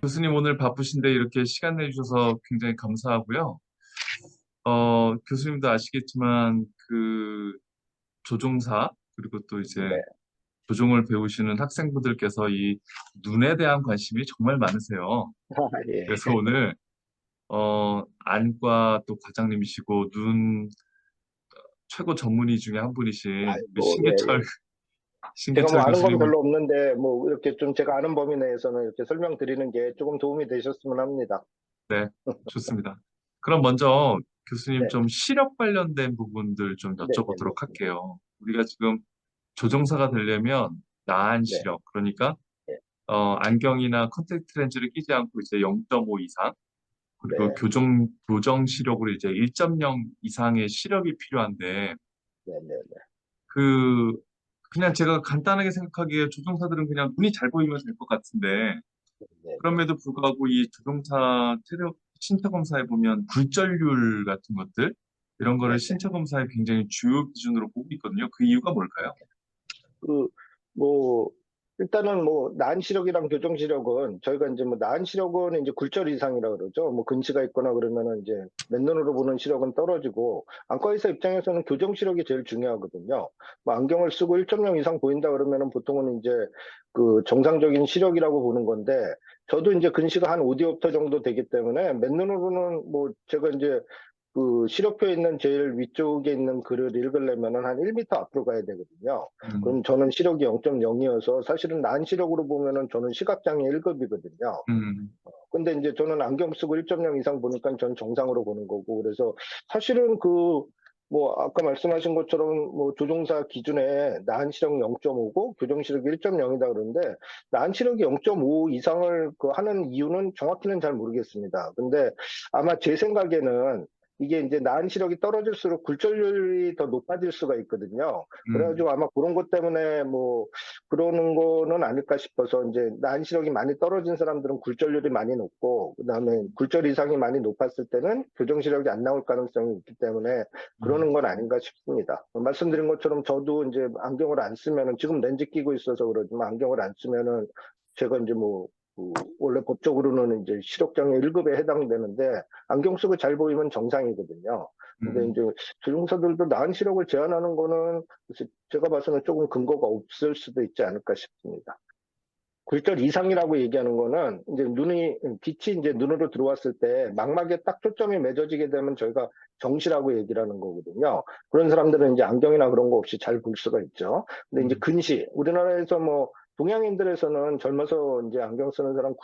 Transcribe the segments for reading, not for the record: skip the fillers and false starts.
교수님 오늘 바쁘신데 이렇게 시간 내주셔서 굉장히 감사하고요. 교수님도 아시겠지만 조종사 그리고 또 이제 네. 조종을 배우시는 학생분들께서 이 눈에 대한 관심이 정말 많으세요. 예. 그래서 오늘 안과 또 과장님이시고 눈 최고 전문의 중에 한 분이신 우리 아이고, 예, 예. 제가 뭐 신계철 아는 건 교수님을. 별로 없는데, 뭐, 이렇게 좀 제가 아는 범위 내에서는 이렇게 설명드리는 게 조금 도움이 되셨으면 합니다. 네, 좋습니다. 그럼 먼저 교수님 네. 좀 시력 관련된 부분들 좀 네네네. 여쭤보도록 할게요. 우리가 지금 조종사가 되려면 나한 네. 시력, 그러니까 네. 안경이나 컨택트 렌즈를 끼지 않고 이제 0.5 이상, 그리고 네. 교정 시력으로 이제 1.0 이상의 시력이 필요한데, 네네네. 그 그냥 제가 간단하게 생각하기에 조종사들은 그냥 눈이 잘 보이면 될 것 같은데, 네네. 그럼에도 불구하고 이 조종사 체력 신체 검사에 보면 굴절률 같은 것들 이런 거를 네네. 신체 검사의 굉장히 주요 기준으로 보고 있거든요. 그 이유가 뭘까요? 그, 뭐, 일단은 뭐, 나은 시력이랑 교정 시력은, 저희가 이제 뭐, 나은 시력은 이제 굴절 이상이라 그러죠. 뭐, 근시가 있거나 그러면은 이제, 맨눈으로 보는 시력은 떨어지고, 안과의사 입장에서는 교정 시력이 제일 중요하거든요. 뭐, 안경을 쓰고 1.0 이상 보인다 그러면은 보통은 이제, 그, 정상적인 시력이라고 보는 건데, 저도 이제 근시가 한 5디옵터 정도 되기 때문에, 맨눈으로는 뭐, 제가 이제, 그 시력표에 있는 제일 위쪽에 있는 글을 읽으려면은 한 1m 앞으로 가야 되거든요. 음, 그럼 저는 시력이 0.0이어서 사실은 난 시력으로 보면은 저는 시각장애 1급이거든요. 음, 근데 이제 저는 안경 쓰고 1.0 이상 보니까 전 정상으로 보는 거고 그래서 사실은 뭐 아까 말씀하신 것처럼 뭐 조종사 기준에 나은 시력 0.5고 교정 시력이 1.0이다 그러는데 나은 시력이 0.5 이상을 하는 이유는 정확히는 잘 모르겠습니다. 근데 아마 제 생각에는 이게 이제 나은 시력이 떨어질수록 굴절률이 더 높아질 수가 있거든요. 음, 그래가지고 아마 그런 것 때문에 뭐 그러는 거는 아닐까 싶어서 이제 난시력이 많이 떨어진 사람들은 굴절률이 많이 높고 그다음에 굴절 이상이 많이 높았을 때는 교정 시력이 안 나올 가능성이 있기 때문에 음, 그러는 건 아닌가 싶습니다. 말씀드린 것처럼 저도 이제 안경을 안 쓰면은 지금 렌즈 끼고 있어서 그러지만 안경을 안 쓰면은 제가 이제 원래 법적으로는 이제 시력장애 1급에 해당되는데 안경 쓰고 잘 보이면 정상이거든요. 근데 음, 이제 조종사들도 나은 시력을 제한하는 거는 그래서 제가 봐서는 조금 근거가 없을 수도 있지 않을까 싶습니다. 굴절 이상이라고 얘기하는 거는 이제 빛이 이제 눈으로 들어왔을 때 망막에 딱 초점이 맺어지게 되면 저희가 정시라고 얘기를 하는 거거든요. 그런 사람들은 이제 안경이나 그런 거 없이 잘 볼 수가 있죠. 근데 이제 음, 근시, 우리나라에서 뭐 동양인들에서는 젊어서 이제 안경 쓰는 사람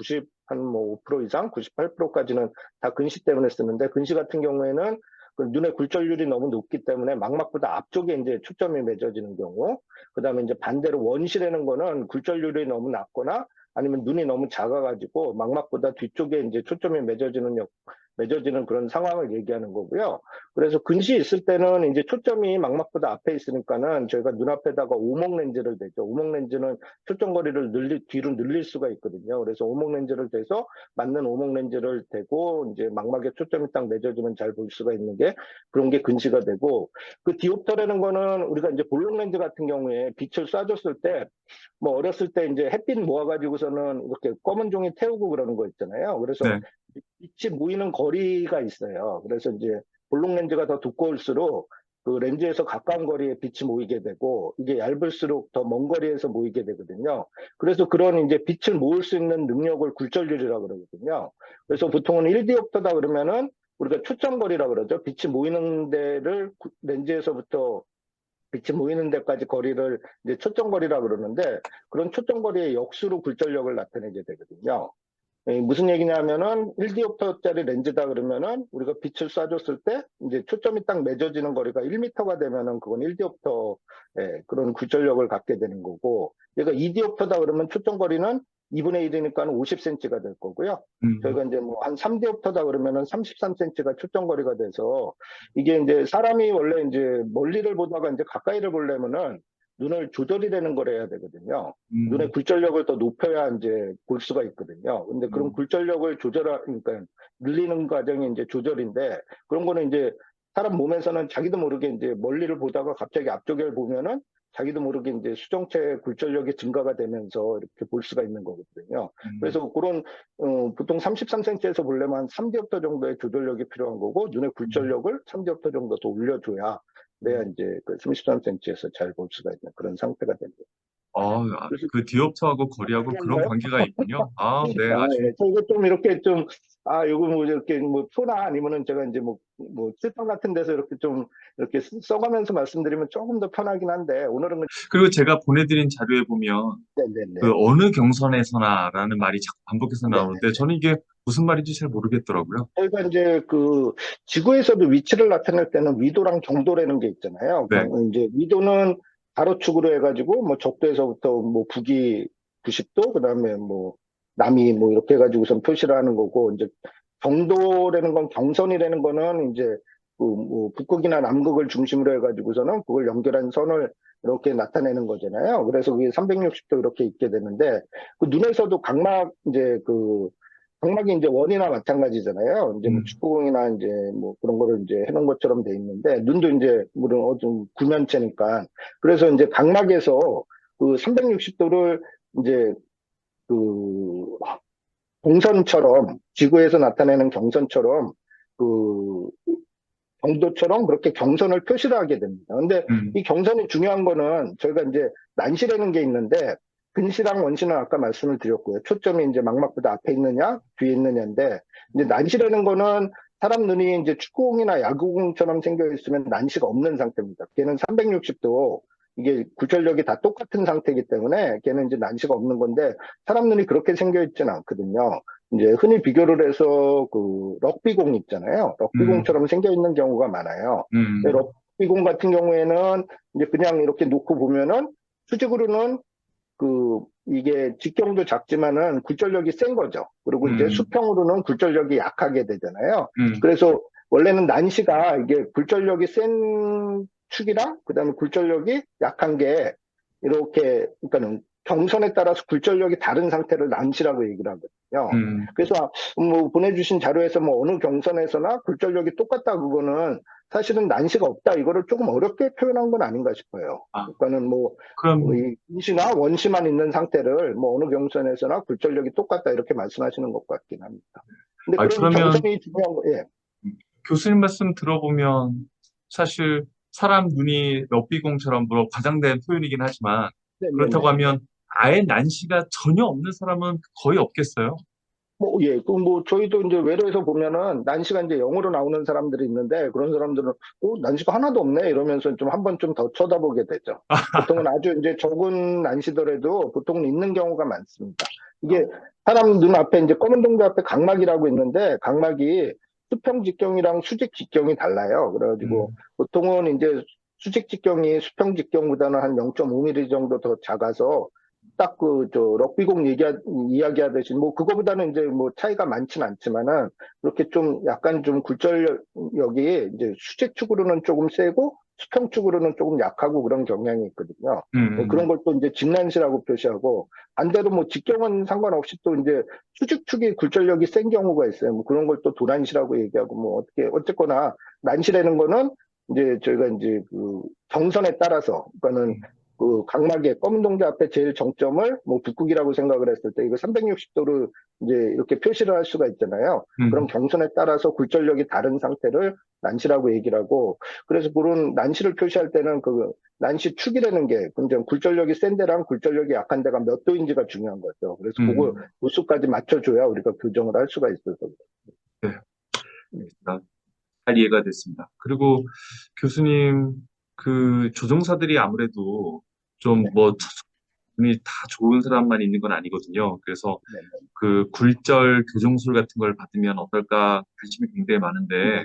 한 뭐 5% 이상, 98%까지는 다 근시 때문에 쓰는데 근시 같은 경우에는 그 눈의 굴절률이 너무 높기 때문에 망막보다 앞쪽에 이제 초점이 맺어지는 경우 그다음에 이제 반대로 원시라는 거는 굴절률이 너무 낮거나 아니면 눈이 너무 작아가지고 망막보다 뒤쪽에 이제 초점이 맺어지는 그런 상황을 얘기하는 거고요. 그래서 근시 있을 때는 이제 초점이 망막보다 앞에 있으니까는 저희가 눈앞에다가 오목 렌즈를 대죠. 오목 렌즈는 초점 거리를 뒤로 늘릴 수가 있거든요. 그래서 오목 렌즈를 대서 맞는 오목 렌즈를 대고 이제 망막에 초점이 딱 맺어지면 잘 볼 수가 있는 게 그런 게 근시가 되고 그 디옵터라는 거는 우리가 이제 볼록 렌즈 같은 경우에 빛을 쏴줬을 때, 뭐 어렸을 때 이제 햇빛 모아가지고서는 이렇게 검은 종이 태우고 그러는 거 있잖아요. 그래서 네, 빛이 모이는 거리가 있어요. 그래서 이제 볼록 렌즈가 더 두꺼울수록 그 렌즈에서 가까운 거리에 빛이 모이게 되고 이게 얇을수록 더 먼 거리에서 모이게 되거든요. 그래서 그런 이제 빛을 모을 수 있는 능력을 굴절률이라고 그러거든요. 그래서 보통은 1디옵터다 그러면은 우리가 초점거리라 그러죠. 빛이 모이는 데를 렌즈에서부터 빛이 모이는 데까지 거리를 이제 초점거리라 그러는데 그런 초점거리의 역수로 굴절력을 나타내게 되거든요. 무슨 얘기냐면은 1디옵터짜리 렌즈다 그러면은 우리가 빛을 쏴줬을 때 이제 초점이 딱 맺어지는 거리가 1m가 되면은 그건 1디옵터 그런 굴절력을 갖게 되는 거고 얘가 2디옵터다 그러면 초점 거리는 2분의 1이니까 50cm가 될 거고요. 음, 저희가 이제 뭐 한 3디옵터다 그러면은 33cm가 초점 거리가 돼서 이게 이제 사람이 원래 이제 멀리를 보다가 이제 가까이를 보려면은 눈을 조절이라는 걸 해야 되거든요. 눈의 음, 굴절력을 더 높여야 이제 볼 수가 있거든요. 근데 그런 음, 굴절력을 그러니까 늘리는 과정이 이제 조절인데 그런 거는 이제 사람 몸에서는 자기도 모르게 이제 멀리를 보다가 갑자기 앞쪽을 보면은 자기도 모르게 이제 수정체 굴절력이 증가가 되면서 이렇게 볼 수가 있는 거거든요. 그래서 그런 보통 33cm에서 보려면 한 3디옵터 정도의 조절력이 필요한 거고 눈의 굴절력을 3디옵터 정도 더 올려줘야 내가 이제 그 33cm에서 잘 볼 수가 있는 그런 상태가 됩니다. 그래서 그 디옵터하고 거리하고 그런 한가요? 관계가 있군요. 네, 아주. 예. 저희가 좀 이렇게 좀, 요거 뭐 이렇게 뭐 표나 아니면은 제가 이제 뭐 칠판 같은 데서 이렇게 좀 이렇게 써가면서 말씀드리면 조금 더 편하긴 한데, 오늘은 그리고 제가 보내드린 자료에 보면 그 네네네. 어느 경선에서나라는 말이 자꾸 반복해서 네네. 나오는데 저는 이게 무슨 말인지 잘 모르겠더라고요. 저희가 이제 그 지구에서도 위치를 나타낼 때는 위도랑 경도라는 게 있잖아요. 네. 이제 위도는 가로축으로 해가지고 뭐 적도에서부터 뭐 북위 90도, 그다음에 뭐 남이 뭐 이렇게 해가지고선 표시를 하는 거고, 이제 경도라는 건 경선이라는 거는 이제 그 뭐 북극이나 남극을 중심으로 해가지고서는 그걸 연결한 선을 이렇게 나타내는 거잖아요. 그래서 그게 360도 이렇게 있게 되는데, 그 눈에서도 각막 이제 그 각막이 이제 원이나 마찬가지잖아요. 이제 뭐 음, 축구공이나 이제 뭐 그런 거를 이제 해놓은 것처럼 돼 있는데, 눈도 이제 물론 좀 구면체니까. 그래서 이제 각막에서 그 360도를 이제 그 동선처럼, 지구에서 나타내는 경선처럼 그 경도처럼 그렇게 경선을 표시를 하게 됩니다. 근데 음, 이 경선이 중요한 거는 저희가 이제 난시라는 게 있는데, 근시랑 원시는 아까 말씀을 드렸고요. 초점이 이제 망막보다 앞에 있느냐, 뒤에 있느냐인데, 이제 난시라는 거는 사람 눈이 이제 축구공이나 야구공처럼 생겨 있으면 난시가 없는 상태입니다. 걔는 360도 이게 굴절력이 다 똑같은 상태이기 때문에 걔는 이제 난시가 없는 건데, 사람 눈이 그렇게 생겨 있지는 않거든요. 이제 흔히 비교를 해서 그 럭비공 있잖아요. 음, 럭비공처럼 생겨 있는 경우가 많아요. 근데 음, 럭비공 같은 경우에는 이제 그냥 이렇게 놓고 보면은 수직으로는 그 이게 직경도 작지만은 굴절력이 센 거죠. 그리고 이제 음, 수평으로는 굴절력이 약하게 되잖아요. 음, 그래서 원래는 난시가 이게 굴절력이 센 축이랑 그다음에 굴절력이 약한 게 이렇게, 그러니까는 경선에 따라서 굴절력이 다른 상태를 난시라고 얘기를 하거든요. 음. 그래서 뭐 보내주신 자료에서 뭐 어느 경선에서나 굴절력이 똑같다, 그거는 사실은 난시가 없다, 이거를 조금 어렵게 표현한 건 아닌가 싶어요. 아, 그러니까는 뭐 그럼, 이 인시나 원시만 있는 상태를 뭐 어느 경선에서나 굴절력이 똑같다 이렇게 말씀하시는 것 같긴 합니다. 근데 그런 그러면 경선이 중요한 거, 예. 교수님 말씀 들어보면 사실 사람 눈이 럭비공처럼 물론 과장된 표현이긴 하지만 그렇다고 네네네. 하면 아예 난시가 전혀 없는 사람은 거의 없겠어요. 뭐, 예, 그 뭐, 저희도 이제 외래에서 보면은 난시가 이제 영어로 나오는 사람들이 있는데, 그런 사람들은, 난시가 하나도 없네, 이러면서 좀 한 번 좀 더 쳐다보게 되죠. 보통은 아주 이제 적은 난시더라도 보통은 있는 경우가 많습니다. 이게 사람 눈앞에 이제 검은 동자 앞에 각막이라고 있는데, 각막이 수평 직경이랑 수직 직경이 달라요. 그래가지고 음, 보통은 이제 수직 직경이 수평 직경보다는 한 0.5mm 정도 더 작아서 딱 럭비공 이야기하듯이, 뭐, 그거보다는 이제 뭐 차이가 많진 않지만은, 그렇게 좀 약간 좀 굴절력이 이제 수직축으로는 조금 세고, 수평축으로는 조금 약하고 그런 경향이 있거든요. 네, 그런 음, 걸 또 이제 직난시라고 표시하고, 반대로 뭐 직경은 상관없이 또 이제 수직축이 굴절력이 센 경우가 있어요. 뭐 그런 걸 또 도난시라고 얘기하고, 뭐 어쨌거나, 난시라는 거는 이제 저희가 이제 그 경선에 따라서, 그러니까는 그 각막의 검은 동자 앞에 제일 정점을 뭐 북극이라고 생각을 했을 때 이거 360도로 이제 이렇게 표시를 할 수가 있잖아요. 그럼 음, 경선에 따라서 굴절력이 다른 상태를 난시라고 얘기를 하고, 그래서 그런 난시를 표시할 때는 그 난시 축이라는 게 굉장히 굴절력이 센 데랑 굴절력이 약한 데가 몇 도인지가 중요한 거죠. 그래서 그거 음, 도수까지 맞춰줘야 우리가 교정을 할 수가 있어서. 네, 알겠습니다. 잘 이해가 됐습니다. 그리고 교수님 그 조종사들이 아무래도 좀 네, 뭐 눈이 다 좋은 사람만 있는 건 아니거든요. 그래서 네, 네, 그 굴절 교정술 같은 걸 받으면 어떨까 관심이 굉장히 많은데 네,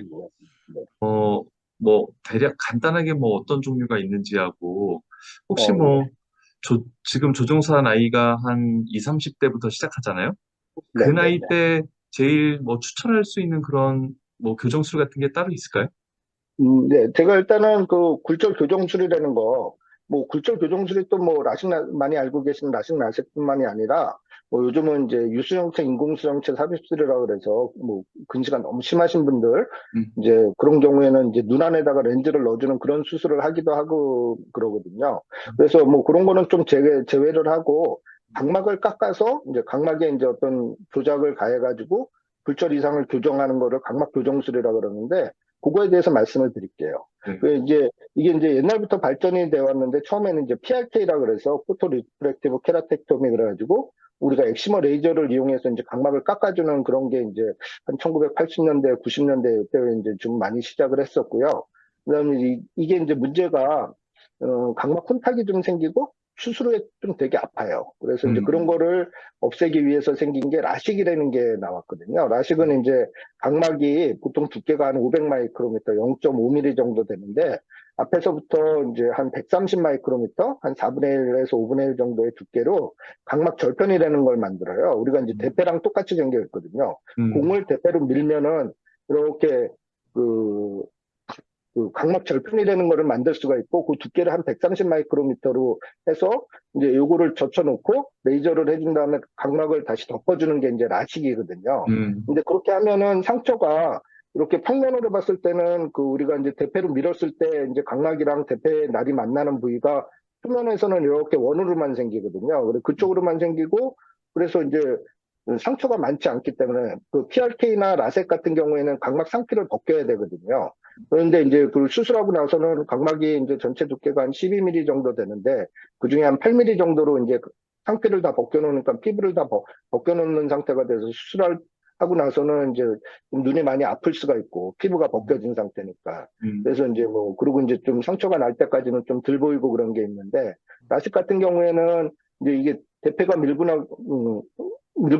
네. 어, 뭐, 대략 간단하게 뭐 어떤 종류가 있는지 하고, 혹시 예. 뭐, 지금 조종사 나이가 한 20, 30대부터 시작하잖아요? 그 네, 네, 나이 네. 때 제일 뭐 추천할 수 있는 그런 뭐 교정술 같은 게 따로 있을까요? 네, 제가 일단은 그 굴절 교정술이라는 거, 뭐 굴절 교정술이 또 뭐 많이 알고 계신 라식 라섹뿐만이 아니라 요즘은 이제 유수정체, 인공수정체 삽입술이라 그래서 뭐 근시가 너무 심하신 분들 음, 이제 그런 경우에는 이제 눈 안에다가 렌즈를 넣어주는 그런 수술을 하기도 하고 그러거든요. 그래서 뭐 그런 거는 좀 제외를 하고 각막을 깎아서 이제 각막에 이제 어떤 조작을 가해가지고 굴절 이상을 교정하는 거를 각막 교정술이라 그러는데 그거에 대해서 말씀을 드릴게요. 네. 이게 이제 옛날부터 발전이 되어 왔는데 처음에는 이제 PRK라 그래서 포토 리프렉티브 케라텍토미 그래가지고 우리가 엑시머 레이저를 이용해서 이제 각막을 깎아주는 그런 게 이제 한 1980년대, 90년대 때 이제 좀 많이 시작을 했었고요. 그다음에 이게 이제 문제가 각막 혼탁이 좀 생기고 수술 후에 좀 되게 아파요. 그래서 이제 그런 음, 거를 없애기 위해서 생긴 게 라식이라는 게 나왔거든요. 라식은 이제 각막이 보통 두께가 한 500 마이크로미터, 0.5mm 정도 되는데 앞에서부터 이제 한 130 마이크로미터, 한 4분의 1에서 5분의 1 정도의 두께로 각막 절편이라는 걸 만들어요. 우리가 이제 대패랑 똑같이 생겨 있거든요. 음, 공을 대패로 밀면은 이렇게 그 각막 절편이라는 거를 만들 수가 있고 그 두께를 한 130 마이크로미터로 해서 이제 요거를 젖혀놓고 레이저를 해준 다음에 각막을 다시 덮어주는 게 이제 라식이거든요. 음, 근데 그렇게 하면은 상처가 이렇게 평면으로 봤을 때는 그 우리가 이제 대패로 밀었을 때 이제 각막이랑 대패의 날이 만나는 부위가 표면에서는 이렇게 원으로만 생기거든요. 그래 그쪽으로만 생기고 그래서 이제 상처가 많지 않기 때문에 그 PRK나 라섹 같은 경우에는 각막 상피를 벗겨야 되거든요. 그런데 이제 그 수술하고 나서는 각막이 이제 전체 두께가 한 12mm 정도 되는데 그 중에 한 8mm 정도로 이제 상피를 다 벗겨놓으니까 피부를 다 벗겨놓는 상태가 돼서 수술하고 나서는 이제 눈이 많이 아플 수가 있고 피부가 벗겨진 상태니까. 음, 그래서 이제 뭐 그리고 이제 좀 상처가 날 때까지는 좀 덜 보이고 그런 게 있는데 라식 같은 경우에는 이제 이게 대패가 밀고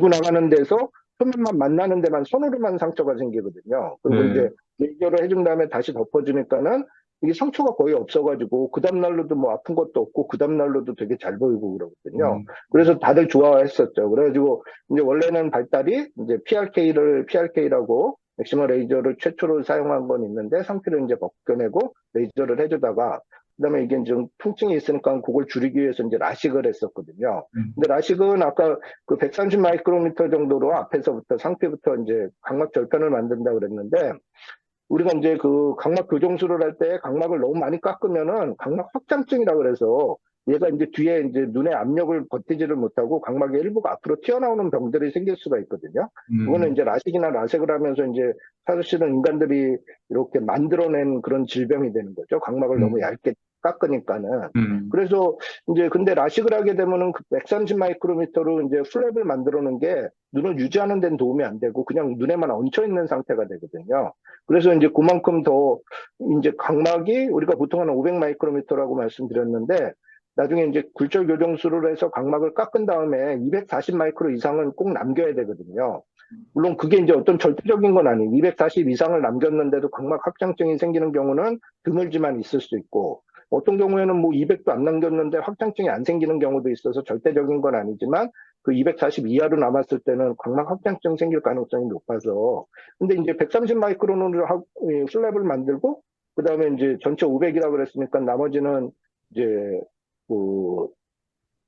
나가는 데서 표면만 만나는 데만 손으로만 상처가 생기거든요. 그리고 네. 이제 레이저를 해준 다음에 다시 덮어주니까는 이게 상처가 거의 없어가지고 그 다음날로도 뭐 아픈 것도 없고 그 다음날로도 되게 잘 보이고 그러거든요. 음, 그래서 다들 좋아했었죠. 그래가지고 이제 원래는 발달이 이제 PRK라고 엑시머 레이저를 최초로 사용한 건 있는데 상피를 이제 벗겨내고 레이저를 해주다가 그다음에 이게 좀 통증이 있으니까 그걸 줄이기 위해서 이제 라식을 했었거든요. 음, 근데 라식은 아까 그 130 마이크로미터 정도로 앞에서부터 상피부터 이제 각막 절편을 만든다 그랬는데 우리가 이제 그 각막 교정술을 할 때 각막을 너무 많이 깎으면은 각막 확장증이라 그래서 얘가 이제 뒤에 이제 눈의 압력을 버티지를 못하고 각막의 일부가 앞으로 튀어나오는 병들이 생길 수가 있거든요. 그거는 음, 이제 라식이나 라섹을 하면서 이제 사실은 인간들이 이렇게 만들어낸 그런 질병이 되는 거죠. 각막을 너무 음, 얇게 깎으니까는. 음, 그래서 이제 근데 라식을 하게 되면은 그 130 마이크로미터로 이제 플랩을 만들어 놓은 게 눈을 유지하는 데는 도움이 안 되고 그냥 눈에만 얹혀 있는 상태가 되거든요. 그래서 이제 그만큼 더 이제 각막이 우리가 보통 한 500 마이크로미터라고 말씀드렸는데 나중에 이제 굴절 교정술을 해서 각막을 깎은 다음에 240 마이크로 이상은 꼭 남겨야 되거든요. 물론 그게 이제 어떤 절대적인 건 아니에요. 240 이상을 남겼는데도 각막 확장증이 생기는 경우는 드물지만 있을 수 있고 어떤 경우에는 뭐 200도 안 남겼는데 확장증이 안 생기는 경우도 있어서 절대적인 건 아니지만 그 240 이하로 남았을 때는 각막 확장증 생길 가능성이 높아서 근데 이제 130 마이크론으로 슬랩을 만들고 그다음에 이제 전체 500이라고 그랬으니까 나머지는 이제 그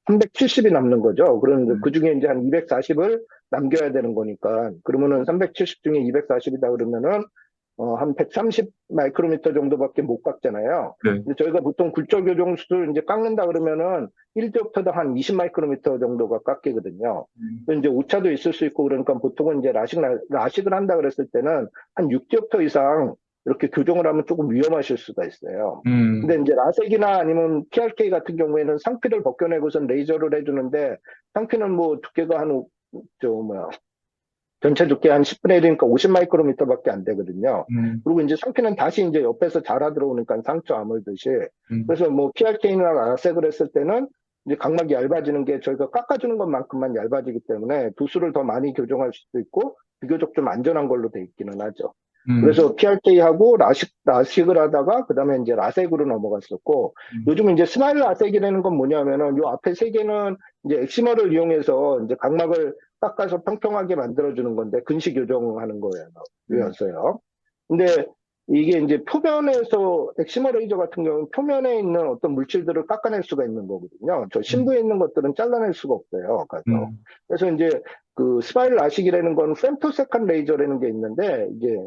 370이 남는 거죠. 그런데 그 중에 이제 한 240을 남겨야 되는 거니까 그러면은 370 중에 240이다 그러면은 한 130 마이크로미터 정도밖에 못 깎잖아요. 네. 근데 저희가 보통 굴절 교정 수술 이제 깎는다 그러면은 1디옵터당 한 20 마이크로미터 정도가 깎이거든요. 이제 오차도 있을 수 있고 그러니까 보통은 이제 라식을 한다 그랬을 때는 한 6디옵터 이상 이렇게 교정을 하면 조금 위험하실 수가 있어요. 근데 음, 이제 라섹이나 아니면 PRK 같은 경우에는 상피를 벗겨내고선 레이저를 해주는데 상피는 뭐 두께가 한, 저, 뭐야, 전체 두께 한 10분의 1이니까 50 마이크로미터밖에 안 되거든요. 음, 그리고 이제 상피는 다시 이제 옆에서 자라 들어오니까 상처 아물듯이. 음, 그래서 뭐 PRK나 라섹을 했을 때는 이제 각막이 얇아지는 게 저희가 깎아주는 것만큼만 얇아지기 때문에 도수를 더 많이 교정할 수도 있고 비교적 좀 안전한 걸로 돼 있기는 하죠. 음, 그래서 PRK하고 라식을 하다가 그다음에 이제 라섹으로 넘어갔었고 음, 요즘 이제 스마일 라섹이라는 건 뭐냐면은 요 앞에 세 개는 이제 엑시머를 이용해서 이제 각막을 깎아서 평평하게 만들어주는 건데 근시 교정하는 네. 거였어요. 근데 이게 이제 표면에서 엑시머 레이저 같은 경우는 표면에 있는 어떤 물질들을 깎아낼 수가 있는 거거든요. 저 음, 심부에 있는 것들은 잘라낼 수가 없어요. 가서. 음, 그래서 이제 그 스파이럴 아식이라는 건 femtosecond 레이저라는 게 있는데 이게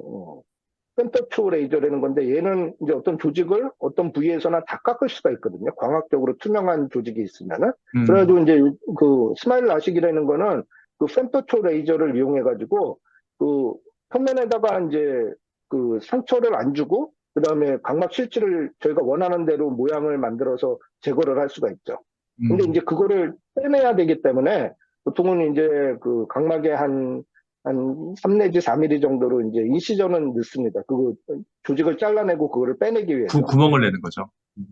femto 레이저라는 건데 얘는 이제 어떤 조직을 어떤 부위에서나 다 깎을 수가 있거든요. 광학적으로 투명한 조직이 있으면은. 음, 그래가지고 이제 그 스마일 아식이라는 거는 그 femto 레이저를 이용해 가지고 그 표면에다가 이제 그 상처를 안 주고 그다음에 각막 실질을 저희가 원하는 대로 모양을 만들어서 제거를 할 수가 있죠. 근데 이제 음. 그거를 빼내야 되기 때문에 보통은 이제 그 각막에 한 3 내지 4mm 정도로 이제 인시전은 넣습니다. 그 조직을 잘라내고 그거를 빼내기 위해서. 구멍을 내는 거죠. 음,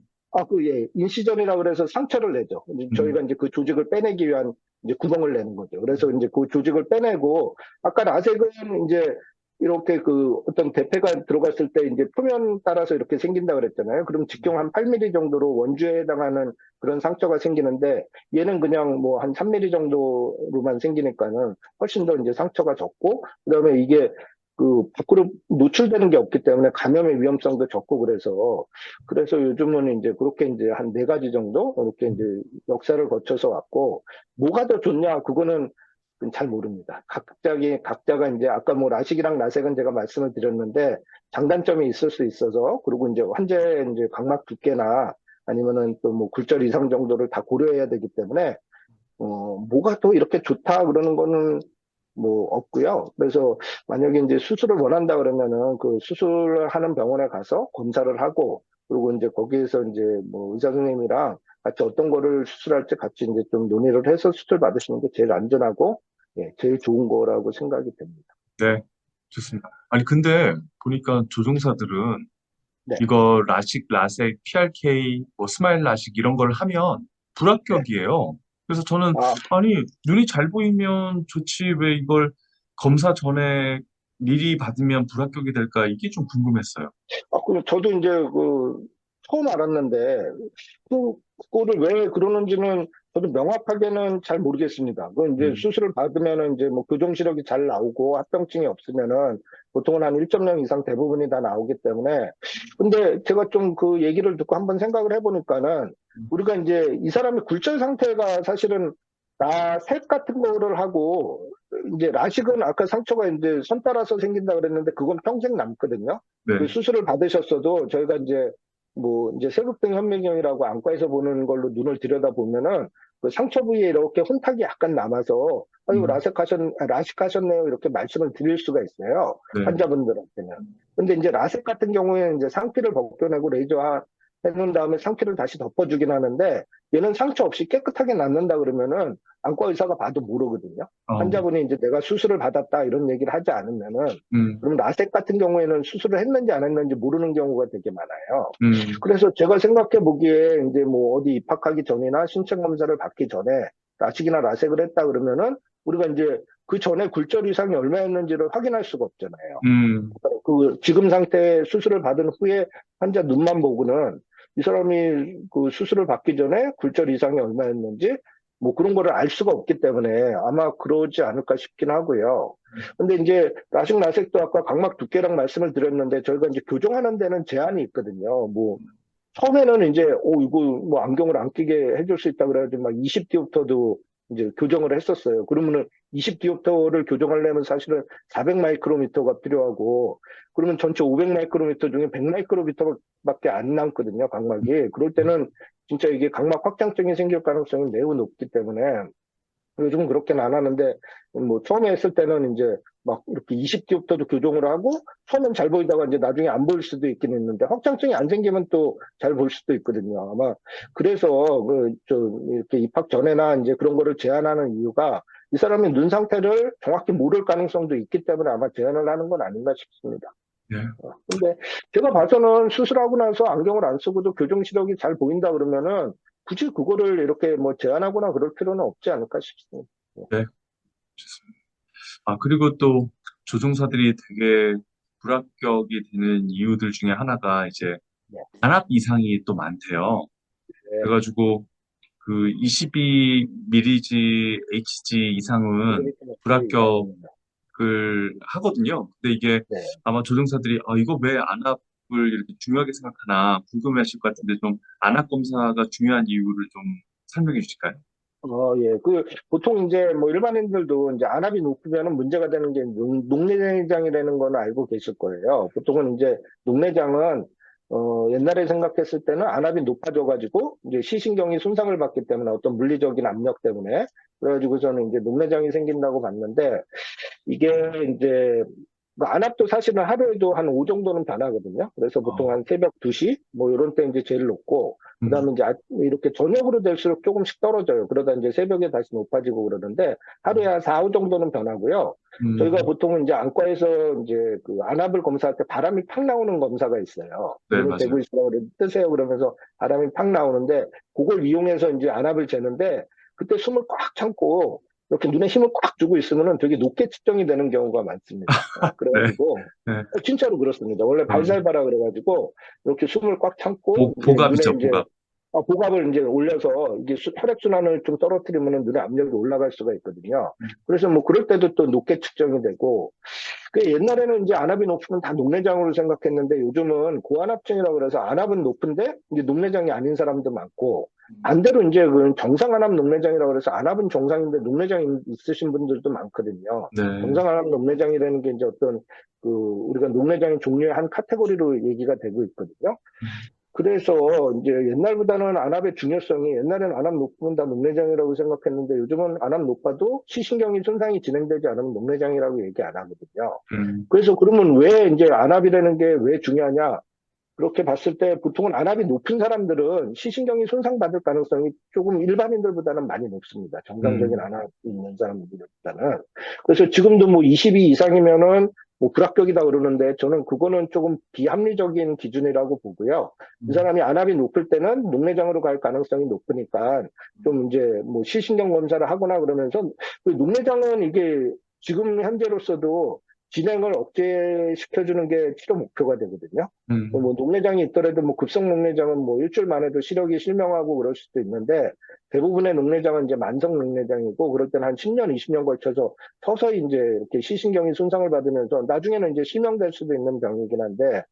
예, 인시전이라 그래서 상처를 내죠. 저희가 음, 이제 그 조직을 빼내기 위한 이제 구멍을 내는 거죠. 그래서 이제 그 조직을 빼내고, 아까 라섹은 이제 이렇게 그 어떤 대패가 들어갔을 때 이제 표면 따라서 이렇게 생긴다 그랬잖아요. 그럼 직경 한 8mm 정도로 원주에 해당하는 그런 상처가 생기는데, 얘는 그냥 뭐 한 3mm 정도로만 생기니까는 훨씬 더 이제 상처가 적고, 그다음에 이게 그 밖으로 노출되는 게 없기 때문에 감염의 위험성도 적고 그래서 요즘은 이제 그렇게 이제 한 네 가지 정도 이렇게 이제 역사를 거쳐서 왔고 뭐가 더 좋냐 그거는 잘 모릅니다. 각자가 이제 아까 뭐 라식이랑 라섹은 제가 말씀을 드렸는데 장단점이 있을 수 있어서 그리고 이제 환자의 이제 각막 두께나 아니면은 또 뭐 굴절 이상 정도를 다 고려해야 되기 때문에 뭐가 또 이렇게 좋다 그러는 거는 뭐 없고요. 그래서 만약에 이제 수술을 원한다 그러면은 그 수술을 하는 병원에 가서 검사를 하고 그리고 이제 거기에서 이제 뭐 의사 선생님이랑 같이 어떤 거를 수술할지 같이 이제 좀 논의를 해서 수술 받으시는 게 제일 안전하고 예, 제일 좋은 거라고 생각이 됩니다. 네, 좋습니다. 아니, 근데 보니까 조종사들은 네, 이거 라식, 라섹, PRK, 뭐 스마일 라식 이런 걸 하면 네. 불합격이에요. 그래서 저는 아, 아니 눈이 잘 보이면 좋지 왜 이걸 검사 전에 미리 받으면 불합격이 될까 이게 좀 궁금했어요. 저도 이제 그 처음 알았는데 그, 그거를 왜 그러는지는 저도 명확하게는 잘 모르겠습니다. 그 이제 음, 수술을 받으면은 이제 뭐 교정 시력이 잘 나오고 합병증이 없으면은 보통은 한 1.0 이상 대부분이 다 나오기 때문에 근데 제가 좀 그 얘기를 듣고 한번 생각을 해보니까는 우리가 이제 이 사람의 굴절 상태가 사실은 나색 같은 거를 하고 이제 라식은 아까 상처가 이제 선 따라서 생긴다 그랬는데 그건 평생 남거든요. 그 네, 수술을 받으셨어도 저희가 이제 뭐 이제 세극등 현미경이라고 안과에서 보는 걸로 눈을 들여다보면은 그 상처 부위에 이렇게 혼탁이 약간 남아서 아유 음, 라식하셨네요 이렇게 말씀을 드릴 수가 있어요 네, 환자분들한테는. 근데 이제 라섹 같은 경우에는 이제 상피를 벗겨내고 레이저 해놓은 다음에 상피를 다시 덮어주긴 하는데 얘는 상처 없이 깨끗하게 낫는다 그러면은 안과 의사가 봐도 모르거든요. 어, 환자분이 이제 내가 수술을 받았다 이런 얘기를 하지 않으면은 음, 그럼 라섹 같은 경우에는 수술을 했는지 안 했는지 모르는 경우가 되게 많아요. 음, 그래서 제가 생각해 보기에 이제 뭐 어디 입학하기 전이나 신체 검사를 받기 전에 라식이나 라섹을 했다 그러면은 우리가 이제 그 전에 굴절 이상이 얼마였는지를 확인할 수가 없잖아요. 음, 그 지금 상태 수술을 받은 후에 환자 눈만 보고는 이 사람이 그 수술을 받기 전에 굴절 이상이 얼마였는지 뭐 그런 거를 알 수가 없기 때문에 아마 그러지 않을까 싶긴 하고요. 근데 이제 라식 라섹도 아까 각막 두께랑 말씀을 드렸는데 저희가 이제 교정하는 데는 제한이 있거든요. 뭐 처음에는 이제 이거 뭐 안경을 안 끼게 해줄 수 있다 그래가지고 막 20디옵터도 이제 교정을 했었어요. 그러면은 20디옵터를 교정하려면 사실은 400 마이크로미터가 필요하고 그러면 전체 500 마이크로미터 중에 100 마이크로미터밖에 안 남거든요. 각막이. 그럴 때는 진짜 이게 각막 확장증이 생길 가능성이 매우 높기 때문에 요즘은 그렇게는 안 하는데, 뭐, 처음에 했을 때는 이제 막 이렇게 20기부터도 교정을 하고, 처음엔 잘 보이다가 이제 나중에 안 보일 수도 있긴 있는데, 확장증이 안 생기면 또 잘 볼 수도 있거든요. 아마, 그래서, 이렇게 입학 전에나 이제 그런 거를 제한하는 이유가, 이 사람이 눈 상태를 정확히 모를 가능성도 있기 때문에 아마 제한을 하는 건 아닌가 싶습니다. 네, 근데 제가 봐서는 수술하고 나서 안경을 안 쓰고도 교정 시력이 잘 보인다 그러면은 굳이 그거를 이렇게 뭐 제한하거나 그럴 필요는 없지 않을까 싶습니다. 네, 좋습니다. 아, 그리고 또 조종사들이 되게 불합격이 되는 이유들 중에 하나가 이제 네. 단압 이상이 또 많대요. 네. 그래가지고 그 22 mg HG 이상은 그러니까 거의 불합격 이상입니다. 하거든요. 근데 이게 네. 아마 조종사들이 이거 왜 안압을 이렇게 중요하게 생각하나 궁금해하실 것 같은데 좀 안압 검사가 중요한 이유를 좀 설명해 주실까요? 예. 보통 이제 뭐 일반인들도 이제 안압이 높으면은 문제가 되는 게 녹내장이라는 건 알고 계실 거예요. 보통은 이제 녹내장은, 옛날에 생각했을 때는 안압이 높아져가지고 이제 시신경이 손상을 받기 때문에 어떤 물리적인 압력 때문에 그래가지고서는 이제 녹내장이 생긴다고 봤는데 이게 이제 뭐 안압도 사실은 하루에도 한 5 정도는 변하거든요. 그래서 보통 어, 한 새벽 2시 뭐 이런 때 이제 제일 높고 음, 그다음에 이제 이렇게 저녁으로 될수록 조금씩 떨어져요. 그러다 이제 새벽에 다시 높아지고 그러는데 하루에 한 4, 5 정도는 변하고요. 저희가 음, 보통은 이제 안과에서 이제 그 안압을 검사할 때 바람이 팍 나오는 검사가 있어요. 네, 무릎 맞아요. 대고 있으라고 뜨세요 그러면서 바람이 팍 나오는데 그걸 이용해서 이제 안압을 재는데 그때 숨을 꽉 참고 이렇게 눈에 힘을 꽉 주고 있으면은 되게 높게 측정이 되는 경우가 많습니다. 네, 그래가지고 네. 진짜로 그렇습니다. 원래 어, 발살바라 그래가지고 이렇게 숨을 꽉 참고 이제 눈에 보갑이죠, 이제 보갑. 복압을 이제 올려서 이게 혈액순환을 좀 떨어뜨리면은 눈에 압력이 올라갈 수가 있거든요. 그래서 뭐 그럴 때도 또 높게 측정이 되고 옛날에는 이제 안압이 높으면 다 녹내장으로 생각했는데 요즘은 고안압증이라고 그래서 안압은 높은데 이제 녹내장이 아닌 사람도 많고 반대로 이제 그 정상 안압 녹내장이라고 그래서 안압은 정상인데 녹내장이 있으신 분들도 많거든요. 네. 정상 안압 녹내장이라는 게 이제 어떤 우리가 녹내장의 종류의 한 카테고리로 얘기가 되고 있거든요. 그래서 이제 옛날보다는 안압의 중요성이 옛날에는 안압 높으면 다 녹내장이라고 생각했는데 요즘은 안압 높아도 시신경이 손상이 진행되지 않으면 녹내장이라고 얘기 안 하거든요. 음, 그래서 그러면 왜 이제 안압이라는 게 왜 중요하냐? 그렇게 봤을 때 보통은 안압이 높은 사람들은 시신경이 손상받을 가능성이 조금 일반인들보다는 많이 높습니다. 정상적인 음, 안압이 있는 사람들보다는. 그래서 지금도 뭐 22 이상이면은 뭐 불합격이다 그러는데 저는 그거는 조금 비합리적인 기준이라고 보고요. 이 음, 사람이 안압이 높을 때는 녹내장으로 갈 가능성이 높으니까 좀 이제 뭐 시신경 검사를 하거나 그러면서 그 녹내장은 이게 지금 현재로서도 진행을 억제시켜주는 게 치료 목표가 되거든요. 뭐 음, 녹내장이 있더라도 뭐 급성 녹내장은 뭐 일주일 만에도 시력이 실명하고 그럴 수도 있는데 대부분의 녹내장은 이제 만성 녹내장이고 그럴 때는 한 10년, 20년 걸쳐서 서서히 이제 이렇게 시신경이 손상을 받으면서 나중에는 이제 실명될 수도 있는 병이긴 한데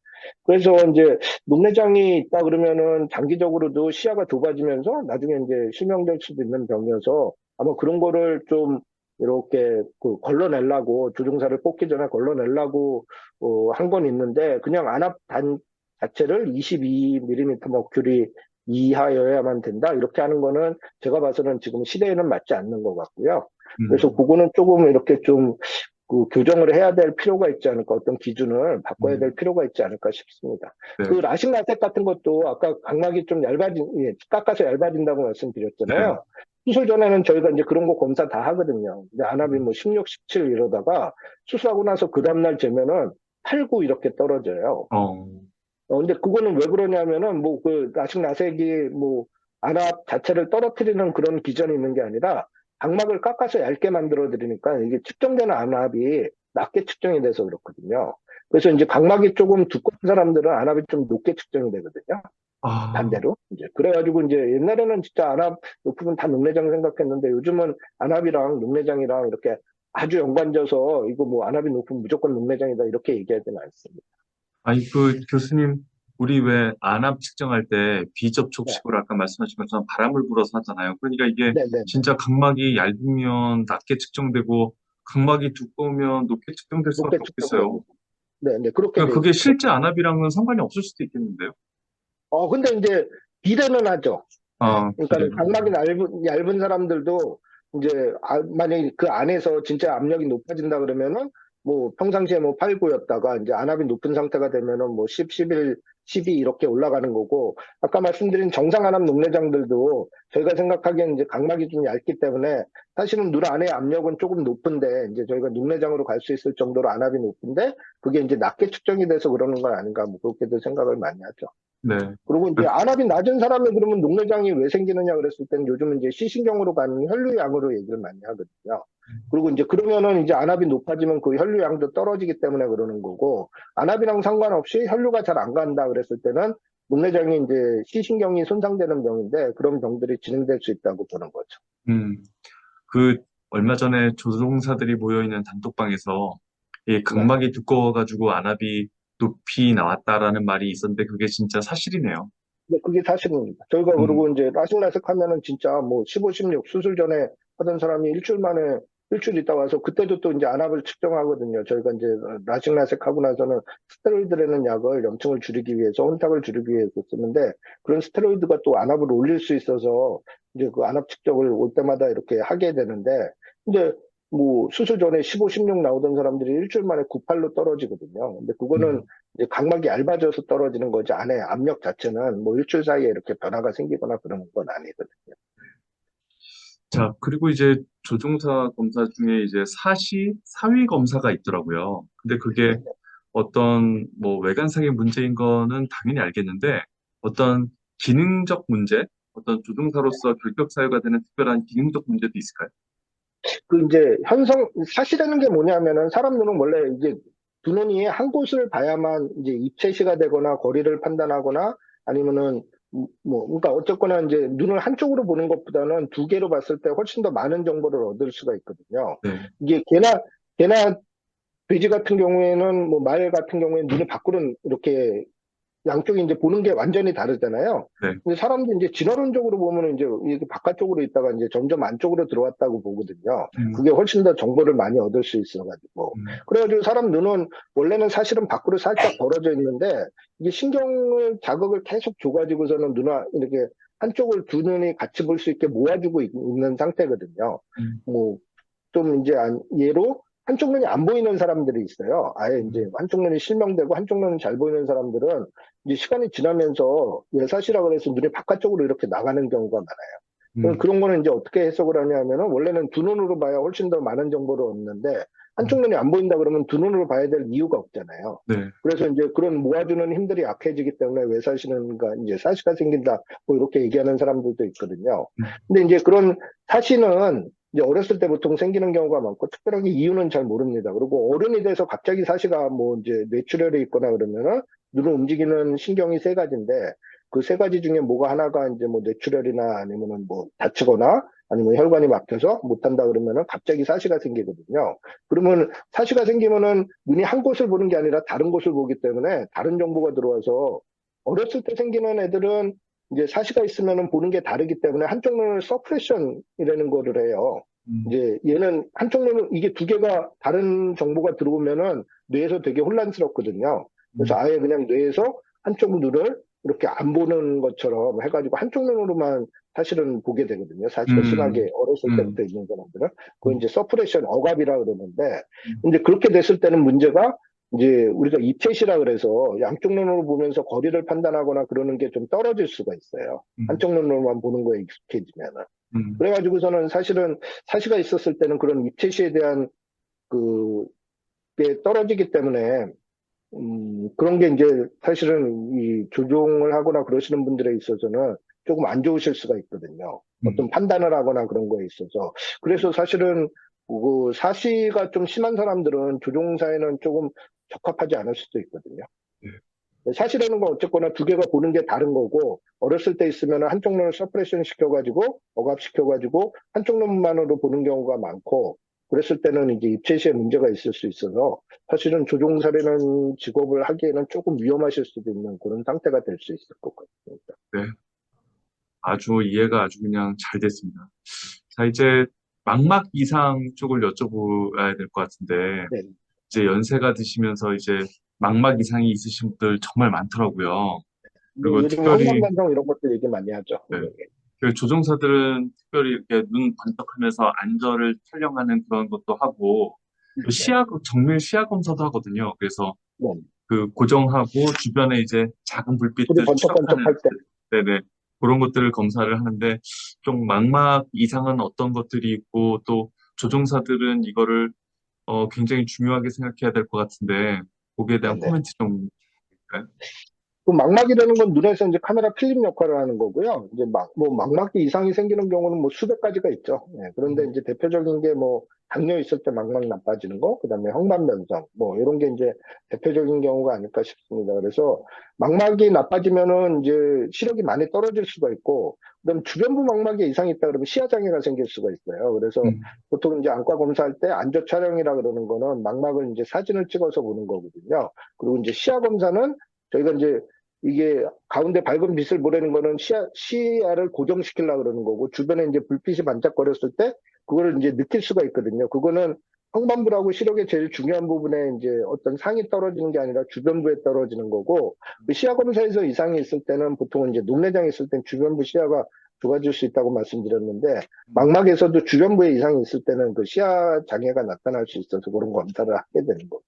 그래서 이제 녹내장이 있다 그러면은 장기적으로도 시야가 좁아지면서 나중에 이제 실명될 수도 있는 병이어서 아마 그런 거를 좀 이렇게 걸러내려고 조종사를 뽑기 전에 걸러내려고 한 건 있는데 그냥 안압 단 자체를 22mm 머큐리 이하여야만 된다 이렇게 하는 거는 제가 봐서는 지금 시대에는 맞지 않는 것 같고요. 그래서 음, 그거는 조금 이렇게 좀 교정을 해야 될 필요가 있지 않을까, 어떤 기준을 바꿔야 될 음, 필요가 있지 않을까 싶습니다. 네, 라식 라섹 같은 것도 아까 각막이 좀 깎아서 얇아진다고 네. 말씀드렸잖아요. 수술 전에는 저희가 이제 그런 거 검사 다 하거든요. 근데 안압이 뭐 16, 17 이러다가 수술하고 나서 그 다음날 재면은 8, 9 이렇게 떨어져요. 어, 근데 그거는 왜 그러냐면은 뭐 라식 라섹이 뭐 안압 자체를 떨어뜨리는 그런 기전이 있는 게 아니라 각막을 깎아서 얇게 만들어 드리니까 이게 측정되는 안압이 낮게 측정이 돼서 그렇거든요. 그래서 이제 각막이 조금 두꺼운 사람들은 안압이 좀 높게 측정이 되거든요. 아, 반대로. 이제 그래가지고 이제 옛날에는 진짜 안압 높으면 다 녹내장 생각했는데 요즘은 안압이랑 녹내장이랑 이렇게 아주 연관져서 이거 뭐 안압이 높으면 무조건 녹내장이다 이렇게 얘기하지는 않습니다. 아니, 교수님, 우리 왜 안압 측정할 때 네. 비접촉식으로 아까 말씀하신 것처럼 바람을 불어서 하잖아요. 그러니까 이게 네네네. 진짜 각막이 얇으면 낮게 측정되고 각막이 두꺼우면 높게 측정될 수밖에 높게 측정되고. 없겠어요. 네, 네, 그렇게 그러니까 돼 그게 있죠. 실제 안압이랑은 상관이 없을 수도 있겠는데요. 근데 이제 비례는 하죠. 그러니까 비례는. 각막이 얇은 사람들도 이제 만약에 그 안에서 진짜 압력이 높아진다 그러면은 뭐 평상시에 뭐 8, 9였다가 이제 안압이 높은 상태가 되면은 뭐 10, 11, 12 이렇게 올라가는 거고 아까 말씀드린 정상 안압 녹내장들도 저희가 생각하기에는 이제 각막이 좀 얇기 때문에 사실은 눈 안의 압력은 조금 높은데 이제 저희가 녹내장으로 갈 수 있을 정도로 안압이 높은데 그게 이제 낮게 측정이 돼서 그러는 건 아닌가 뭐 그렇게도 생각을 많이 하죠. 네. 그리고 이제 안압이 낮은 사람에 그러면 녹내장이 왜 생기느냐 그랬을 때는 요즘은 이제 시신경으로 가는 혈류양으로 얘기를 많이 하거든요. 그리고 이제 그러면은 이제 안압이 높아지면 그 혈류양도 떨어지기 때문에 그러는 거고 안압이랑 상관없이 혈류가 잘 안 간다 그랬을 때는 녹내장이 이제 시신경이 손상되는 병인데 그런 병들이 진행될 수 있다고 보는 거죠. 음, 그 얼마 전에 조종사들이 모여있는 단톡방에서 이 네. 각막이 두꺼워가지고 안압이 높이 나왔다라는 말이 있었는데 그게 진짜 사실이네요. 근데 그게 사실입니다. 저희가 음, 그러고 이제 라식라식 하면은 진짜 뭐 15, 16 수술 전에 하던 사람이 일주일 만에 일주일 있다 와서 그때도 또 이제 안압을 측정하거든요. 저희가 이제 라식라식 하고 나서는 스테로이드라는 약을 염증을 줄이기 위해서 혼탁을 줄이기 위해서 쓰는데 그런 스테로이드가 또 안압을 올릴 수 있어서 이제 그 안압 측정을 올 때마다 이렇게 하게 되는데 이제 뭐 수술 전에 15, 16 나오던 사람들이 일주일 만에 98로 떨어지거든요. 근데 그거는 음. 이제 각막이 얇아져서 떨어지는 거지 안에 압력 자체는 뭐 일주일 사이에 이렇게 변화가 생기거나 그런 건 아니거든요. 자, 그리고 이제 조종사 검사 중에 이제 사위 검사가 있더라고요. 근데 그게 네. 어떤 뭐 외관상의 문제인 거는 당연히 알겠는데 어떤 기능적 문제, 어떤 조종사로서 결격 사유가 되는 특별한 기능적 문제도 있을까요? 그 이제 사시라는 게 뭐냐면은 사람 눈은 원래 이제 두 눈이 한 곳을 봐야만 이제 입체시가 되거나 거리를 판단하거나 아니면은 뭐 그러니까 어쨌거나 이제 눈을 한쪽으로 보는 것보다는 두 개로 봤을 때 훨씬 더 많은 정보를 얻을 수가 있거든요. 네, 이게 개나 돼지 같은 경우에는 뭐 말 같은 경우에는 눈이 밖으로 이렇게 양쪽이 이제 보는 게 완전히 다르잖아요. 네, 근데 사람들이 이제 진화론적으로 보면은 이제 이게 바깥쪽으로 있다가 이제 점점 안쪽으로 들어왔다고 보거든요. 음, 그게 훨씬 더 정보를 많이 얻을 수 있어가지고. 음, 그래가지고 사람 눈은 원래는 사실은 밖으로 살짝 벌어져 있는데 이게 신경을 자극을 계속 줘가지고서는 이렇게 한쪽을 두 눈이 같이 볼 수 있게 모아주고 있는 상태거든요. 음, 뭐 좀 이제 예로 한쪽 눈이 안 보이는 사람들이 있어요. 아예 이제 음, 한쪽 눈이 실명되고 한쪽 눈은 잘 보이는 사람들은 이제 시간이 지나면서 외사시라 그래서 눈이 바깥쪽으로 이렇게 나가는 경우가 많아요. 음, 그런 거는 이제 어떻게 해석을 하냐면은 원래는 두 눈으로 봐야 훨씬 더 많은 정보를 얻는데 한쪽 음, 눈이 안 보인다 그러면 두 눈으로 봐야 될 이유가 없잖아요. 네, 그래서 이제 그런 모아주는 힘들이 약해지기 때문에 외사시는가 이제 사시가 생긴다 뭐 이렇게 얘기하는 사람들도 있거든요. 음, 근데 이제 그런 사시는 이제 어렸을 때 보통 생기는 경우가 많고 특별하게 이유는 잘 모릅니다. 그리고 어른이 돼서 갑자기 사시가 뭐 이제 뇌출혈이 있거나 그러면은 눈을 움직이는 신경이 세 가지인데 그 세 가지 중에 뭐가 하나가 이제 뭐 뇌출혈이나 아니면은 뭐 다치거나 아니면 혈관이 막혀서 못한다 그러면은 갑자기 사시가 생기거든요. 그러면 사시가 생기면은 눈이 한 곳을 보는 게 아니라 다른 곳을 보기 때문에 다른 정보가 들어와서 어렸을 때 생기는 애들은 이제 사시가 있으면은 보는 게 다르기 때문에 한쪽 눈을 서프레션이라는 거를 해요. 음, 이제 얘는 한쪽 눈은 이게 두 개가 다른 정보가 들어오면은 뇌에서 되게 혼란스럽거든요. 그래서 음, 아예 그냥 뇌에서 한쪽 눈을 이렇게 안 보는 것처럼 해가지고 한쪽 눈으로만 사실은 보게 되거든요. 사시가 심하게 음, 어렸을 음, 때부터 있는 사람들은. 그거 음, 이제 서프레션 억압이라 그러는데, 음, 이제 그렇게 됐을 때는 문제가 이제 우리가 입체시라 그래서 양쪽 눈으로 보면서 거리를 판단하거나 그러는 게 좀 떨어질 수가 있어요. 음, 한쪽 눈으로만 보는 거에 익숙해지면은. 음, 그래가지고서는 사실은 사시가 있었을 때는 그런 입체시에 대한 그, 게 떨어지기 때문에 그런 게 이제 사실은 이 조종을 하거나 그러시는 분들에 있어서는 조금 안 좋으실 수가 있거든요. 음, 어떤 판단을 하거나 그런 거에 있어서. 그래서 사실은 그 사시가 좀 심한 사람들은 조종사에는 조금 적합하지 않을 수도 있거든요. 네, 사실에는 건 어쨌거나 두 개가 보는 게 다른 거고, 어렸을 때 있으면 한쪽 눈을 서프레션 시켜가지고, 억압시켜가지고, 한쪽 눈만으로 보는 경우가 많고, 그랬을 때는 이제 입체시에 문제가 있을 수 있어서, 사실은 조종사라는 직업을 하기에는 조금 위험하실 수도 있는 그런 상태가 될 수 있을 것 같습니다. 네. 아주 이해가 아주 그냥 잘 됐습니다. 자, 이제 망막 이상 쪽을 여쭤봐야 될 것 같은데, 네. 이제 연세가 드시면서 이제 망막 이상이 있으신 분들 정말 많더라고요. 뭐 그리고 요즘 특별히, 황반변성 이런 것도 얘기 많이 하죠. 네, 네. 그 조종사들은 특별히 이렇게 눈 번쩍하면서 안저를 촬영하는 그런 것도 하고, 또 네. 정밀 시야 검사도 하거든요. 그래서 네. 그 고정하고 주변에 이제 작은 불이 불빛들 번쩍번쩍 추적하는, 할 때. 네네, 그런 것들을 검사를 하는데, 좀 망막 이상은 어떤 것들이 있고, 또 조종사들은 이거를 굉장히 중요하게 생각해야 될 것 같은데, 거기에 대한 네네. 코멘트 좀 해볼까요? 그 망막이라는 건 눈에서 이제 카메라 필름 역할을 하는 거고요. 이제 뭐 망막에 이상이 생기는 경우는 뭐 수백 가지가 있죠. 예, 그런데 이제 대표적인 게 뭐 당뇨 있을 때 망막 나빠지는 거, 그다음에 황반변성, 뭐 이런 게 이제 대표적인 경우가 아닐까 싶습니다. 그래서 망막이 나빠지면은 이제 시력이 많이 떨어질 수가 있고, 그다음 주변부 망막에 이상이 있다 그러면 시야 장애가 생길 수가 있어요. 그래서 음, 보통 이제 안과 검사할 때 안조 촬영이라 그러는 거는 망막을 이제 사진을 찍어서 보는 거거든요. 그리고 이제 시야 검사는 저희가 이제 이게 가운데 밝은 빛을 보내는 거는 시야를 고정시키려고 그러는 거고, 주변에 이제 불빛이 반짝거렸을 때 그거를 이제 느낄 수가 있거든요. 그거는 황반부라고 시력의 제일 중요한 부분에 이제 어떤 상이 떨어지는 게 아니라 주변부에 떨어지는 거고, 그 시야 검사에서 이상이 있을 때는 보통은 이제 녹내장이 있을 땐 주변부 시야가 좋아질 수 있다고 말씀드렸는데, 망막에서도 주변부에 이상이 있을 때는 그 시야 장애가 나타날 수 있어서 그런 검사를 하게 되는 거고.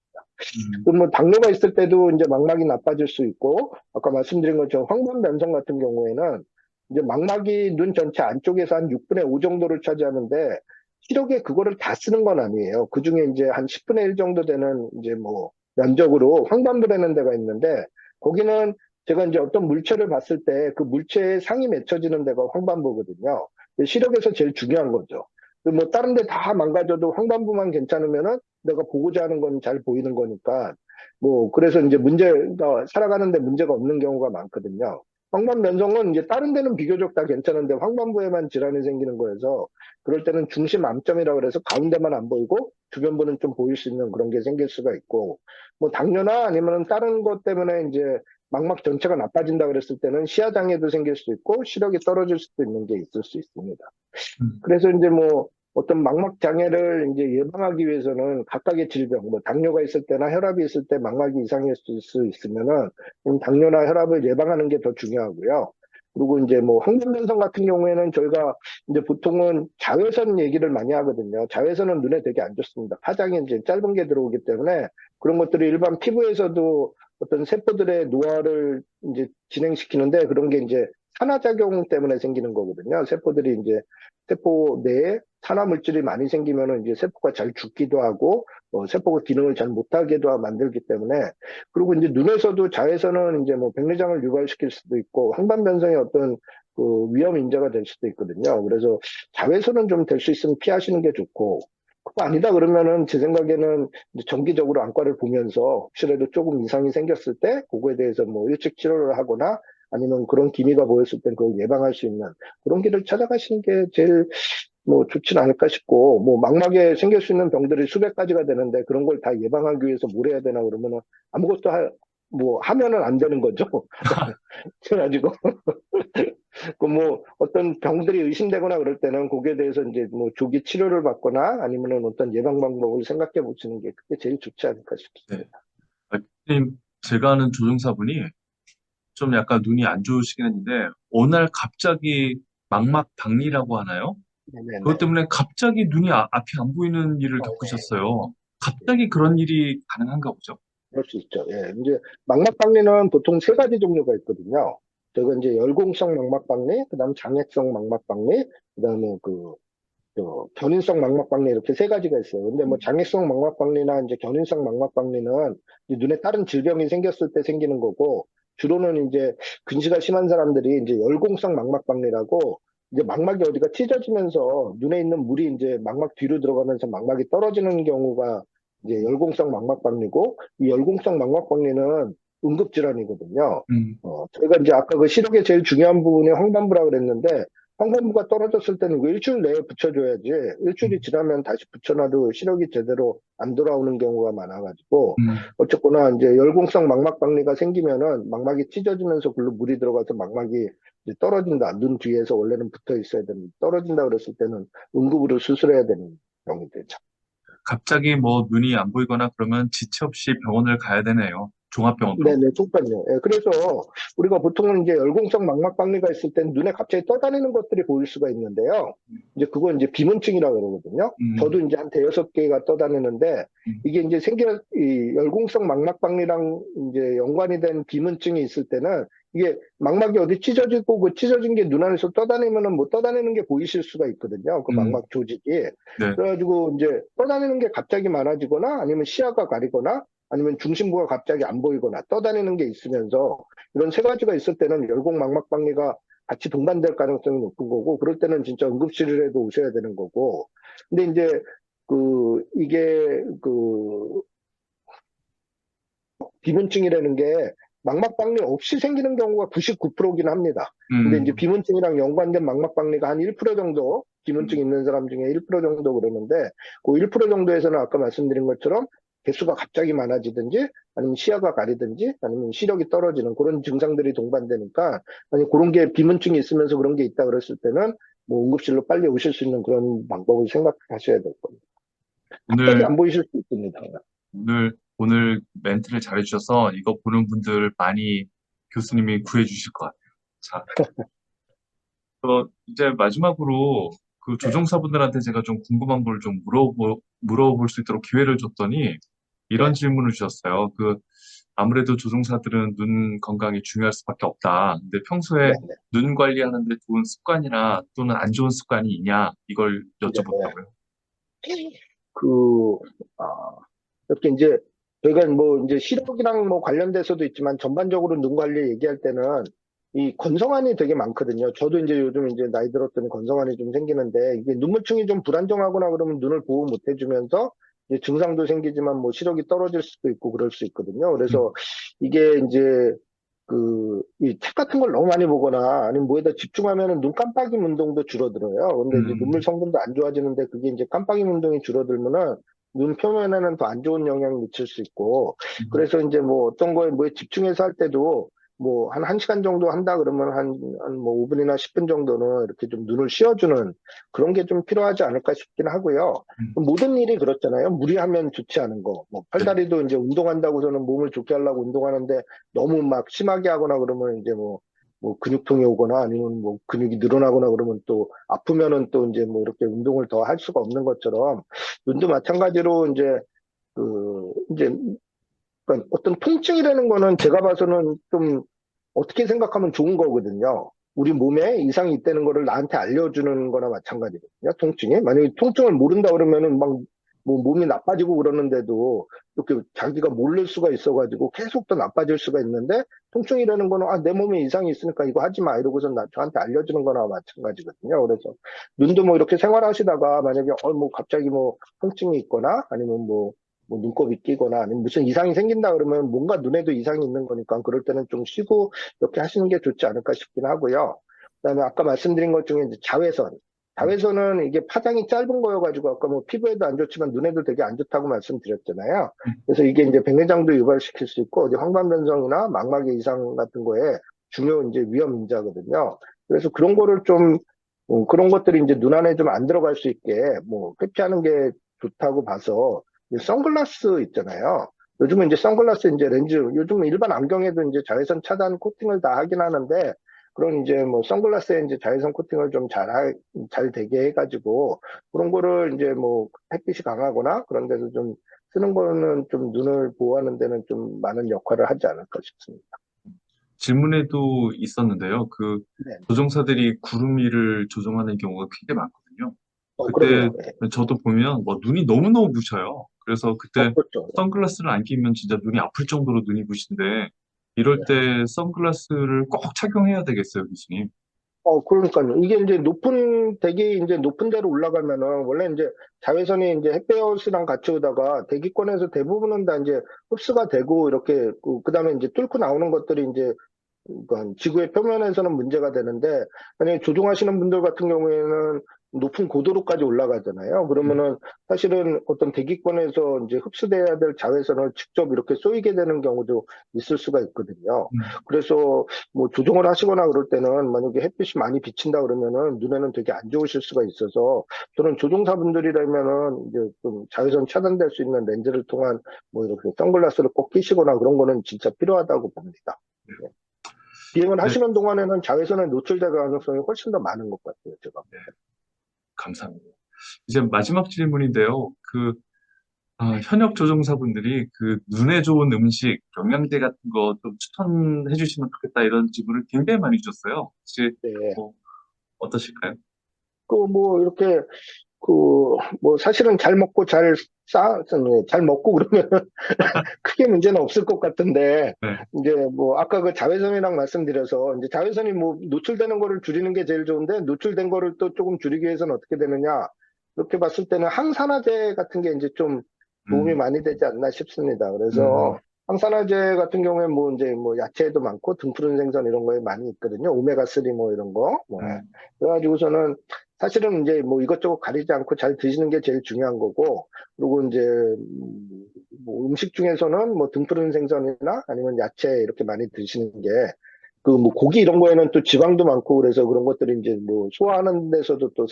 음, 그뭐 당뇨가 있을 때도 이제 망막이 나빠질 수 있고, 아까 말씀드린 것처럼 황반변성 같은 경우에는 이제 망막이 눈 전체 안쪽에서 한 6분의 5 정도를 차지하는데, 시력에 그거를 다 쓰는 건 아니에요. 그 중에 이제 한 10분의 1 정도 되는 이제 뭐 면적으로 황반부라는 데가 있는데, 거기는 제가 이제 어떤 물체를 봤을 때 그 물체의 상이 맺혀지는 데가 황반부거든요. 시력에서 제일 중요한 거죠. 뭐 다른 데 다 망가져도 황반부만 괜찮으면은 내가 보고자 하는 건 잘 보이는 거니까, 뭐 그래서 이제 문제가 살아가는데 문제가 없는 경우가 많거든요. 황반변성은 이제 다른 데는 비교적 다 괜찮은데 황반부에만 질환이 생기는 거여서, 그럴 때는 중심 암점이라 그래서 가운데만 안 보이고 주변부는 좀 보일 수 있는 그런 게 생길 수가 있고, 뭐 당뇨나 아니면 다른 것 때문에 이제 망막 전체가 나빠진다 그랬을 때는 시야 장애도 생길 수 있고 시력이 떨어질 수도 있는 게 있을 수 있습니다. 음, 그래서 이제 뭐 어떤 망막 장애를 이제 예방하기 위해서는 각각의 질병, 뭐 당뇨가 있을 때나 혈압이 있을 때 망막이 이상할 수 있으면은 당뇨나 혈압을 예방하는 게 더 중요하고요. 그리고 이제 뭐 항문변성 같은 경우에는 저희가 이제 보통은 자외선 얘기를 많이 하거든요. 자외선은 눈에 되게 안 좋습니다. 파장이 이제 짧은 게 들어오기 때문에 그런 것들이 일반 피부에서도 어떤 세포들의 노화를 이제 진행시키는데, 그런 게 이제 산화작용 때문에 생기는 거거든요. 세포들이 이제 세포 내에 산화 물질이 많이 생기면은 이제 세포가 잘 죽기도 하고, 세포가 기능을 잘 못하게도 만들기 때문에. 그리고 이제 눈에서도 자외선은 이제 뭐 백내장을 유발시킬 수도 있고 황반변성의 어떤 그 위험 인자가 될 수도 있거든요. 그래서 자외선은 좀 될 수 있으면 피하시는 게 좋고, 그거 아니다 그러면은 제 생각에는 이제 정기적으로 안과를 보면서 혹시라도 조금 이상이 생겼을 때 그거에 대해서 뭐 일찍 치료를 하거나, 아니면 그런 기미가 보였을 땐 그걸 예방할 수 있는 그런 길을 찾아가시는 게 제일 뭐 좋진 않을까 싶고, 뭐 망막에 생길 수 있는 병들이 수백 가지가 되는데 그런 걸 다 예방하기 위해서 뭘 해야 되나 그러면은 아무것도 뭐 하면은 안 되는 거죠. 그래가지고 그 뭐 어떤 병들이 의심되거나 그럴 때는 거기에 대해서 이제 뭐 조기 치료를 받거나 아니면은 어떤 예방 방법을 생각해 보시는 게 그게 제일 좋지 않을까 네. 싶습니다. 아, 선생님, 제가 아는 조종사분이 좀 약간 눈이 안 좋으시긴 했는데, 어느 날 갑자기 망막박리라고 하나요? 그것 네네네. 때문에 갑자기 눈이 앞이 안 보이는 일을 겪으셨어요. 네. 갑자기 그런 일이 가능한가 보죠? 그럴 수 있죠. 예. 이제 망막박리는 보통 세 가지 종류가 있거든요. 저거 이제 열공성 망막박리, 그다음 장애성 망막박리, 그다음에 견인성 망막박리, 이렇게 세 가지가 있어요. 근데 뭐 장애성 망막박리나 이제 견인성 망막박리는 이제 눈에 다른 질병이 생겼을 때 생기는 거고, 주로는 이제 근시가 심한 사람들이 이제 열공성 망막박리라고, 이제 망막이 어디가 찢어지면서 눈에 있는 물이 이제 망막 뒤로 들어가면서 망막이 떨어지는 경우가 이제 열공성 망막박리고, 이 열공성 망막박리는 응급질환이거든요. 음, 저희가 이제 아까 그 시력의 제일 중요한 부분이 황반부라 그랬는데, 황반부가 떨어졌을 때는 그 일주일 내에 붙여줘야지, 일주일이 음, 지나면 다시 붙여놔도 시력이 제대로 안 돌아오는 경우가 많아가지고, 음. 어쨌거나 이제 열공성 망막박리가 생기면은 망막이 찢어지면서 글로 물이 들어가서 망막이 이제 떨어진다. 눈 뒤에서 원래는 붙어 있어야 되는데 떨어진다 그랬을 때는 응급으로 수술해야 되는 경우 되죠. 갑자기 뭐 눈이 안 보이거나 그러면 지체 없이 병원을 가야 되네요. 종합병원으로. 네네, 똑같네요. 예, 그래서 우리가 보통은 이제 열공성 망막박리가 있을 땐 눈에 갑자기 떠다니는 것들이 보일 수가 있는데요. 이제 그건 이제 비문증이라고 그러거든요. 저도 음, 이제 한 대여섯 개가 떠다니는데, 음, 이게 이제 이 열공성 망막박리랑 이제 연관이 된 비문증이 있을 때는 이게 망막이 어디 찢어지고 그 찢어진 게 눈 안에서 떠다니면은 뭐 떠다니는 게 보이실 수가 있거든요. 그 음, 망막 조직이. 네. 그래가지고 이제 떠다니는 게 갑자기 많아지거나 아니면 시야가 가리거나 아니면 중심부가 갑자기 안 보이거나 떠다니는 게 있으면서 이런 세 가지가 있을 때는 열곡 망막박리가 같이 동반될 가능성이 높은 거고 그럴 때는 진짜 응급실에도 오셔야 되는 거고 근데 이제 이게 비문증이라는 게 망막박리 없이 생기는 경우가 99%긴 합니다. 근데 이제 음, 비문증이랑 연관된 망막박리가 한 1% 정도, 비문증 음, 있는 사람 중에 1% 정도 그러는데, 그 1% 정도에서는 아까 말씀드린 것처럼 개수가 갑자기 많아지든지, 아니면 시야가 가리든지, 아니면 시력이 떨어지는 그런 증상들이 동반되니까, 아니, 그런 게 비문증이 있으면서 그런 게 있다 그랬을 때는, 뭐 응급실로 빨리 오실 수 있는 그런 방법을 생각하셔야 될 겁니다. 갑자기 오늘, 안 보이실 수 있습니다. 오늘 멘트를 잘해주셔서 이거 보는 분들 많이 교수님이 구해주실 것 같아요. 자, 이제 마지막으로 그 네, 조종사분들한테 제가 좀 궁금한 걸 좀 물어볼 수 있도록 기회를 줬더니 이런 네, 질문을 주셨어요. 아무래도 조종사들은 눈 건강이 중요할 수밖에 없다. 근데 평소에 네, 네. 눈 관리하는데 좋은 습관이나 또는 안 좋은 습관이 있냐? 이걸 네. 여쭤보더라고요. 그, 아, 이렇게 이제 저희가 뭐 이제 시력이랑 뭐 관련돼서도 있지만 전반적으로 눈 관리 얘기할 때는 이 건성환이 되게 많거든요. 저도 이제 요즘 이제 나이 들었더니 건성환이 좀 생기는데 이게 눈물층이 좀 불안정하거나 그러면 눈을 보호 못 해주면서 이제 증상도 생기지만 뭐 시력이 떨어질 수도 있고 그럴 수 있거든요. 음, 그래서 이게 이제 이 책 같은 걸 너무 많이 보거나 아니면 뭐에다 집중하면은 눈 깜빡임 운동도 줄어들어요. 근데 이제 눈물 음, 성분도 안 좋아지는데 그게 이제 깜빡임 운동이 줄어들면은 눈 표면에는 더 안 좋은 영향을 미칠 수 있고 음, 그래서 이제 뭐 어떤 거에 뭐에 집중해서 할 때도 뭐 한 1시간 정도 한다 그러면 한 뭐 5분이나 10분 정도는 이렇게 좀 눈을 쉬어주는 그런 게 좀 필요하지 않을까 싶긴 하고요. 음, 모든 일이 그렇잖아요. 무리하면 좋지 않은 거. 뭐 네, 팔다리도 이제 운동한다고서는 몸을 좋게 하려고 운동하는데 너무 막 심하게 하거나 그러면 이제 뭐 근육통이 오거나 아니면 뭐 근육이 늘어나거나 그러면 또 아프면은 또 이제 뭐 이렇게 운동을 더 할 수가 없는 것처럼 눈도 마찬가지로 이제 그러니까 어떤 통증이라는 거는 제가 봐서는 좀 어떻게 생각하면 좋은 거거든요. 우리 몸에 이상이 있다는 거를 나한테 알려주는 거나 마찬가지거든요. 통증이. 만약에 통증을 모른다 그러면은 막 뭐 몸이 나빠지고 그러는데도 이렇게 자기가 모를 수가 있어가지고 계속 더 나빠질 수가 있는데 통증이라는 거는 아, 내 몸에 이상이 있으니까 이거 하지 마 이러고서 저한테 알려주는 거나 마찬가지거든요. 그래서 눈도 뭐 이렇게 생활하시다가 만약에 뭐 갑자기 뭐 통증이 있거나 아니면 뭐 눈곱이 끼거나 아니면 무슨 이상이 생긴다 그러면 뭔가 눈에도 이상이 있는 거니까 그럴 때는 좀 쉬고 이렇게 하시는 게 좋지 않을까 싶긴 하고요. 그다음에 아까 말씀드린 것 중에 이제 자외선. 음, 자외선은 이게 파장이 짧은 거여가지고 아까 뭐 피부에도 안 좋지만 눈에도 되게 안 좋다고 말씀드렸잖아요. 음. 그래서 이게 이제 백내장도 유발시킬 수 있고 어디 황반변성이나 망막의 이상 같은 거에 중요 이제 위험 인자거든요. 그래서 그런 거를 좀 그런 것들이 이제 눈 안에 좀 안 들어갈 수 있게 뭐 회피하는 게 좋다고 봐서 선글라스 있잖아요. 요즘은 이제 선글라스 이제 렌즈, 요즘 일반 안경에도 이제 자외선 차단 코팅을 다 하긴 하는데, 그런 이제 뭐 선글라스에 이제 자외선 코팅을 좀 잘 되게 해가지고, 그런 거를 이제 뭐 햇빛이 강하거나 그런 데서 좀 쓰는 거는 좀 눈을 보호하는 데는 좀 많은 역할을 하지 않을까 싶습니다. 질문에도 있었는데요. 네. 조종사들이 구름 위를 조종하는 경우가 굉장히 많거든요. 그때 그럼요. 네. 저도 보면 뭐 눈이 너무너무 부셔요. 그래서 그때 그렇죠. 선글라스를 안 끼면 진짜 눈이 아플 정도로 눈이 부신데 이럴 네. 때 선글라스를 꼭 착용해야 되겠어요, 교수님. 그러니까요. 이게 이제 되게 이제 높은 데로 올라가면은, 원래 이제 자외선이 이제 햇볕이랑 같이 오다가 대기권에서 대부분은 다 이제 흡수가 되고, 이렇게, 다음에 이제 뚫고 나오는 것들이 이제 그러니까 지구의 표면에서는 문제가 되는데 만약에 조종하시는 분들 같은 경우에는 높은 고도로까지 올라가잖아요. 음, 그러면은 사실은 어떤 대기권에서 이제 흡수돼야 될 자외선을 직접 이렇게 쏘이게 되는 경우도 있을 수가 있거든요. 음. 그래서 뭐 조종을 하시거나 그럴 때는 만약에 햇빛이 많이 비친다 그러면은 눈에는 되게 안 좋으실 수가 있어서 저는 조종사분들이라면은 이제 좀 자외선 차단될 수 있는 렌즈를 통한 뭐 이렇게 선글라스를 꼭 끼시거나 그런 거는 진짜 필요하다고 봅니다. 네. 비행을 네, 하시는 동안에는 자외선에 노출될 가능성이 훨씬 더 많은 것 같아요, 제가. 감사합니다. 이제 마지막 질문인데요. 현역 조종사분들이 눈에 좋은 음식, 영양제 같은 거 좀 추천해 주시면 좋겠다 이런 질문을 굉장히 많이 주셨어요. 혹시 네. 뭐 어떠실까요? 뭐, 이렇게, 뭐, 사실은 잘 먹고 잘 먹고 그러면 크게 문제는 없을 것 같은데, 네. 이제 뭐, 아까 그 자외선이랑 말씀드려서, 이제 자외선이 뭐, 노출되는 거를 줄이는 게 제일 좋은데, 노출된 거를 또 조금 줄이기 위해서는 어떻게 되느냐. 이렇게 봤을 때는 항산화제 같은 게 이제 좀 도움이 음, 많이 되지 않나 싶습니다. 음, 그래서, 항산화제 같은 경우에 뭐, 이제 뭐, 야채에도 많고, 등푸른 생선 이런 거에 많이 있거든요. 오메가3 뭐 이런 거. 뭐, 예. 음, 그래가지고서는 사실은 이제 뭐 이것저것 가리지 않고 잘 드시는 게 제일 중요한 거고, 그리고 이제 뭐 음식 중에서는 뭐 등푸른 생선이나 아니면 야채 이렇게 많이 드시는 게, 그 뭐 고기 이런 거에는 또 지방도 많고 그래서 그런 것들이 이제 뭐 소화하는 데서도 또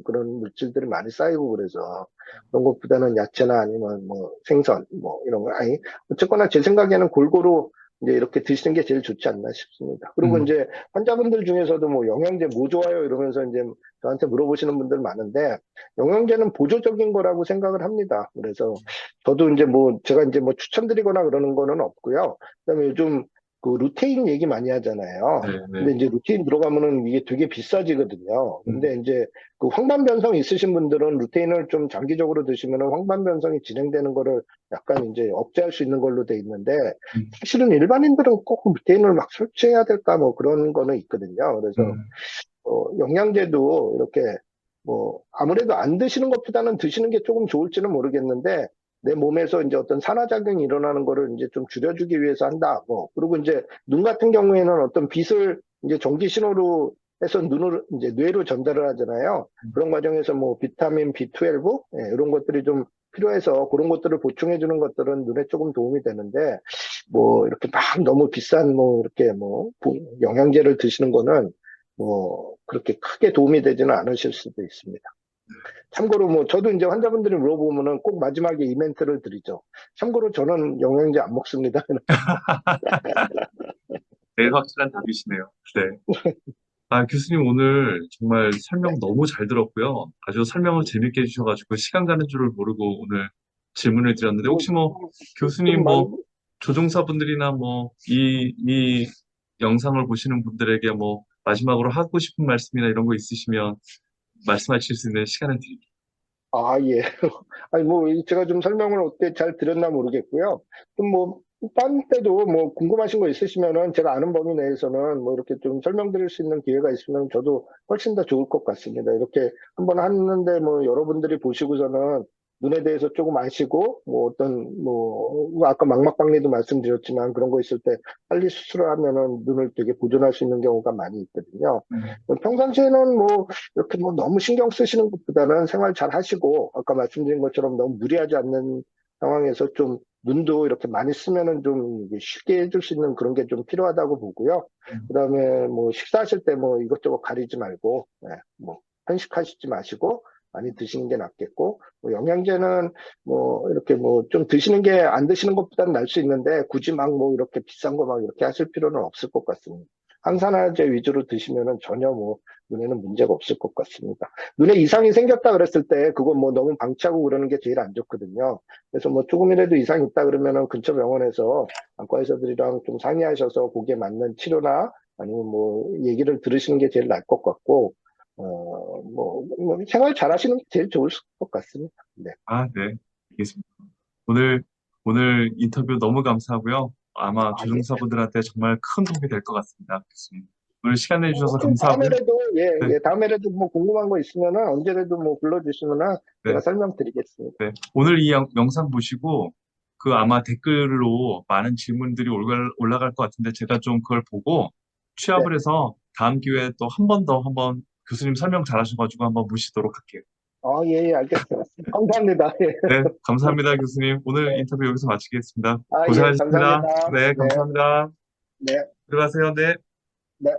그런 물질들이 많이 쌓이고 그래서 그런 것보다는 야채나 아니면 뭐 생선 뭐 이런 거 아니 어쨌거나 제 생각에는 골고루 이제 이렇게 드시는 게 제일 좋지 않나 싶습니다. 그리고 음, 이제 환자분들 중에서도 뭐 영양제 뭐 좋아요 이러면서 이제 저한테 물어보시는 분들 많은데, 영양제는 보조적인 거라고 생각을 합니다. 그래서 저도 이제 뭐 제가 이제 뭐 추천드리거나 그러는 거는 없고요. 그다음에 요즘 그 루테인 얘기 많이 하잖아요. 네, 네. 근데 이제 루테인 들어가면은 이게 되게 비싸지거든요. 음, 근데 이제 그 황반변성 있으신 분들은 루테인을 좀 장기적으로 드시면은 황반변성이 진행되는 거를 약간 이제 억제할 수 있는 걸로 돼 있는데, 음, 사실은 일반인들은 꼭 루테인을 막 섭취해야 될까 뭐 그런 거는 있거든요. 그래서 음, 영양제도 이렇게 뭐 아무래도 안 드시는 것보다는 드시는 게 조금 좋을지는 모르겠는데, 내 몸에서 이제 어떤 산화작용이 일어나는 거를 이제 좀 줄여주기 위해서 한다. 뭐 그리고 이제 눈 같은 경우에는 어떤 빛을 이제 전기 신호로 해서 눈으로 이제 뇌로 전달을 하잖아요. 그런 과정에서 뭐 비타민 B12 이런 것들이 좀 필요해서 그런 것들을 보충해 주는 것들은 눈에 조금 도움이 되는데, 뭐 이렇게 막 너무 비싼 뭐 이렇게 뭐 영양제를 드시는 거는 뭐 그렇게 크게 도움이 되지는 않으실 수도 있습니다. 참고로 뭐 저도 이제 환자분들이 물어보면은 꼭 마지막에 이 멘트를 드리죠. 참고로 저는 영양제 안 먹습니다. 제일 확실한 답이시네요. 네. 아, 교수님 오늘 정말 설명 너무 잘 들었고요. 아주 설명을 재밌게 해주셔가지고 시간 가는 줄을 모르고 오늘 질문을 드렸는데 뭐, 혹시 뭐 교수님 좀 뭐 조종사분들이나 뭐 이 영상을 보시는 분들에게 뭐 마지막으로 하고 싶은 말씀이나 이런 거 있으시면 말씀하실 수 있는 시간을 드릴게요. 예. 아니, 뭐, 제가 좀 설명을 어떻게 잘 드렸나 모르겠고요. 좀 뭐, 딴 때도 뭐, 궁금하신 거 있으시면은 제가 아는 범위 내에서는 뭐, 이렇게 좀 설명드릴 수 있는 기회가 있으면 저도 훨씬 더 좋을 것 같습니다. 이렇게 한번 하는데 뭐, 여러분들이 보시고서는 눈에 대해서 조금 아시고, 뭐, 뭐, 아까 망막박리도 말씀드렸지만 그런 거 있을 때 빨리 수술을 하면은 눈을 되게 보존할 수 있는 경우가 많이 있거든요. 음, 평상시에는 뭐, 이렇게 뭐 너무 신경 쓰시는 것보다는 생활 잘 하시고, 아까 말씀드린 것처럼 너무 무리하지 않는 상황에서 좀 눈도 이렇게 많이 쓰면은 좀 이게 쉽게 해줄 수 있는 그런 게 좀 필요하다고 보고요. 음. 그 다음에 뭐 식사하실 때 뭐 이것저것 가리지 말고, 뭐 편식하시지 마시고 많이 드시는 게 낫겠고, 뭐 영양제는 뭐 이렇게 뭐 좀 드시는 게 안 드시는 것보다는 날 수 있는데, 굳이 막 뭐 이렇게 비싼 거 막 이렇게 하실 필요는 없을 것 같습니다. 항산화제 위주로 드시면은 전혀 뭐 눈에는 문제가 없을 것 같습니다. 눈에 이상이 생겼다 그랬을 때 그건 뭐 너무 방치하고 그러는 게 제일 안 좋거든요. 그래서 뭐 조금이라도 이상이 있다 그러면은 근처 병원에서 안과 의사들이랑 좀 상의하셔서 거기에 맞는 치료나 아니면 뭐 얘기를 들으시는 게 제일 나을 것 같고, 뭐 생활 잘 하시는 게 제일 좋을 것 같습니다. 네. 아, 네. 알겠습니다. 오늘 오늘 인터뷰 너무 감사하고요. 아마 예. 조종사분들한테 정말 큰 도움이 될 것 같습니다, 교수님. 오늘 시간 내주셔서 혹시 감사하고요. 네, 다음에라도 뭐 궁금한 거 있으면은 언제라도 뭐 불러주시면은 네. 제가 설명드리겠습니다. 네. 오늘 이 영상 보시고 그 아마 댓글로 많은 질문들이 올라갈 것 같은데 제가 좀 그걸 보고 네. 취합을 해서 다음 기회에 또 한 번 더 한번 교수님 설명 잘하셔가지고 한번 모시도록 할게요. 알겠습니다. 감사합니다. 예. 네, 감사합니다, 교수님. 오늘 인터뷰 여기서 마치겠습니다. 예, 고생하셨습니다. 감사합니다. 네, 네, 감사합니다. 네, 들어가세요. 네. 네.